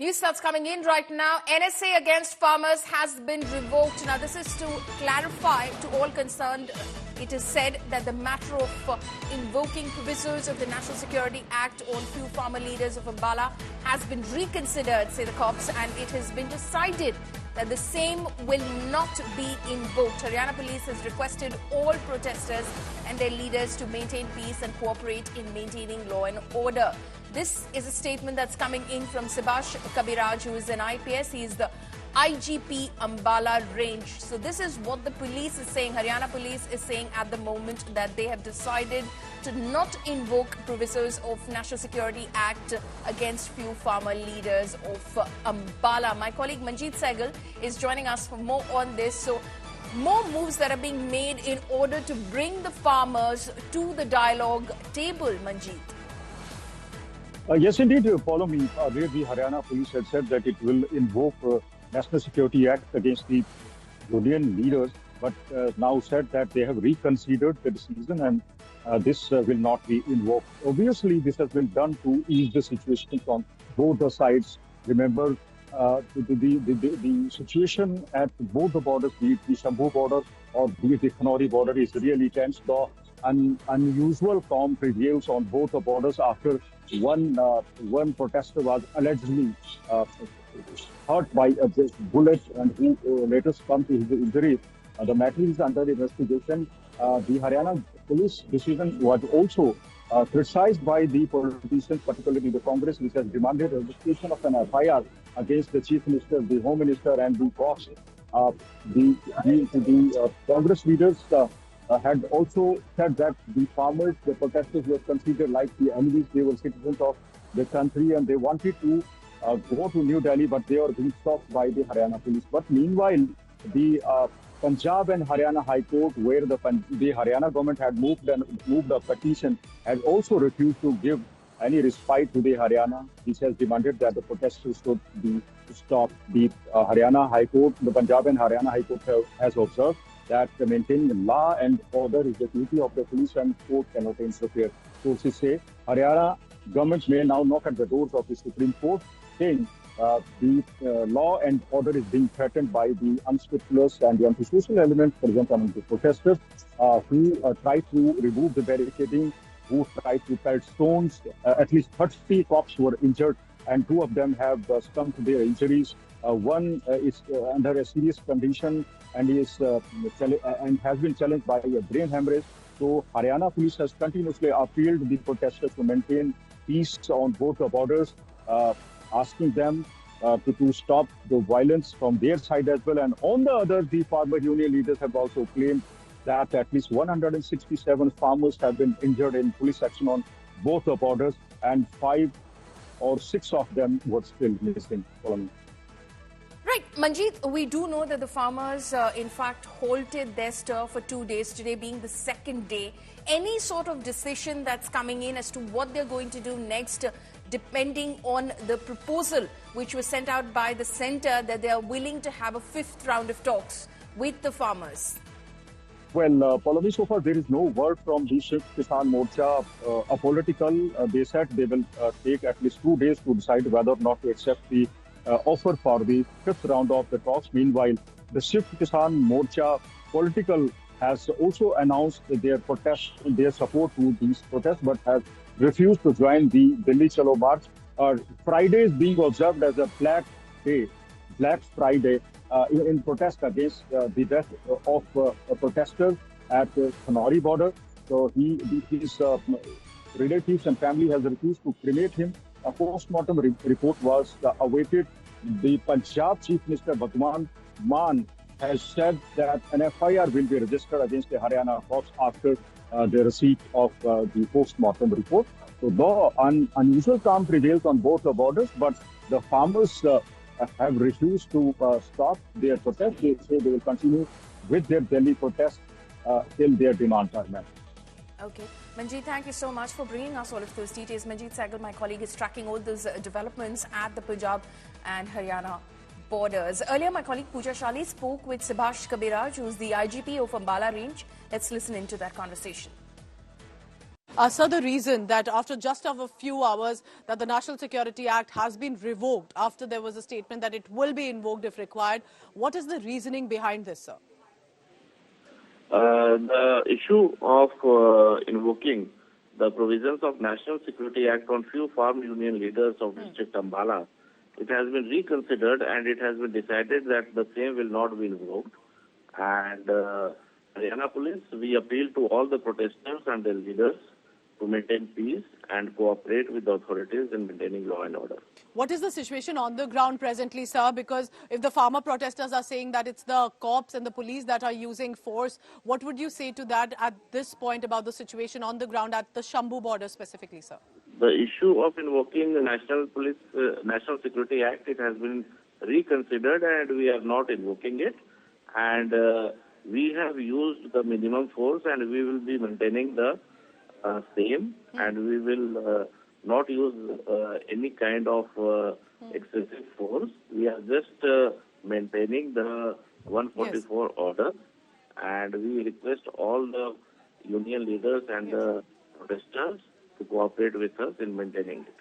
News that's coming in right now. NSA against farmers has been revoked. Now, this is to clarify to all concerned. It is said that the matter of invoking provisos of the National Security Act on few farmer leaders of Umballa has been reconsidered, say the cops, and it has been decided that the same will not be invoked. Haryana police has requested all protesters and their leaders to maintain peace and cooperate in maintaining law and order. This is a statement that's coming in from Sibash Kabiraj, who is an IPS. He is the IGP Umballa range. So this is what the police is saying. Haryana police is saying at the moment that they have decided to not invoke provisos of National Security Act against few farmer leaders of Umballa. My colleague Manjeet Sehgal is joining us for more on this. So more moves that are being made in order to bring the farmers to the dialogue table, Manjeet. Yes, indeed. Follow me. Where the Haryana police had said that it will invoke National Security Act against the union leaders, but now said that they have reconsidered the decision and this will not be invoked. Obviously, this has been done to ease the situation from both the sides. Remember, the situation at both the borders, be it the Shambhu border or be it the Kanori border, is really tense. The unusual calm prevails on both the borders after one protester was allegedly hurt by a bullet and who later succumbed to his injury. The matter is under investigation. The Haryana police decision was also criticized by the politicians, particularly the Congress, which has demanded registration of an FIR against the Chief Minister, the Home Minister, and the boss. The Congress leaders had also said that the farmers, the protesters, were considered like the enemies. They were citizens of the country and they wanted to go to New Delhi, but they were being stopped by the Haryana police. But meanwhile, the Punjab and Haryana High Court, where the Haryana government had moved a petition, had also refused to give any respite to the Haryana, which has demanded that the protesters should be stopped. The Haryana High Court, the Punjab and Haryana High Court has observed that maintaining law and order is the duty of the police and court cannot interfere. Sources say Haryana government may now knock at the doors of the Supreme Court, saying the law and order is being threatened by the unscrupulous and the antisocial elements present among the protesters who try to remove the barricading, who try to pelt stones. At least 30 cops were injured and 2 of them have succumbed to their injuries. One is under a serious condition and is and has been challenged by a brain hemorrhage. So Haryana police has continuously appealed the protesters to maintain peace on both the borders, asking them to stop the violence from their side as well. And on the other, the farmer union leaders have also claimed that at least 167 farmers have been injured in police action on both the borders, and 5 or 6 of them were still missing. Right, Manjeet, we do know that the farmers, in fact, halted their stir for 2 days, today being the second day. Any sort of decision that's coming in as to what they're going to do next, depending on the proposal which was sent out by the centre that they are willing to have a 5th round of talks with the farmers? Well, Pallavi, so far there is no word from the Shift Kisan Morcha apolitical. They said they will take at least 2 days to decide whether or not to accept the offer for the 5th round of the talks. Meanwhile, the Shift Kisan Morcha political has also announced their protest, their support to these protests, but has refused to join the Delhi Chalo March. Friday is being observed as a Black Day, Black Friday, in protest against the death of a protester at the Kanori border. So his relatives and family has refused to cremate him. A post-mortem report was awaited. The Punjab Chief Minister Bhagwan Maan has said that an FIR will be registered against the Haryana cops after the receipt of the post-mortem report. So the unusual calm prevails on both the borders, but the farmers have refused to stop their protest. They say they will continue with their Delhi protest till their demands are met. Okay. Manjeet, thank you so much for bringing us all of those details. Manjeet Sehgal, my colleague, is tracking all those developments at the Punjab and Haryana borders. Earlier, my colleague Pooja Shali spoke with Sibash Kabiraj, who's the IGP of Umballa range. Let's listen into that conversation. Sir, the reason that after just a few hours that the National Security Act has been revoked after there was a statement that it will be invoked if required, what is the reasoning behind this, sir? The issue of invoking the provisions of National Security Act on few farm union leaders of district Umballa, it has been reconsidered and it has been decided that the same will not be invoked. And Haryana police, we appeal to all the protesters and their leaders to maintain peace and cooperate with the authorities in maintaining law and order. What is the situation on the ground presently, sir? Because if the farmer protesters are saying that it's the cops and the police that are using force, what would you say to that at this point about the situation on the ground at the Shambhu border specifically, sir? The issue of invoking the National Security Act, it has been reconsidered and we are not invoking it. And we have used the minimum force and we will be maintaining the same, and we will not use any kind of excessive force. We are just maintaining the 144 order, and we request all the union leaders and the protesters to cooperate with us in maintaining it.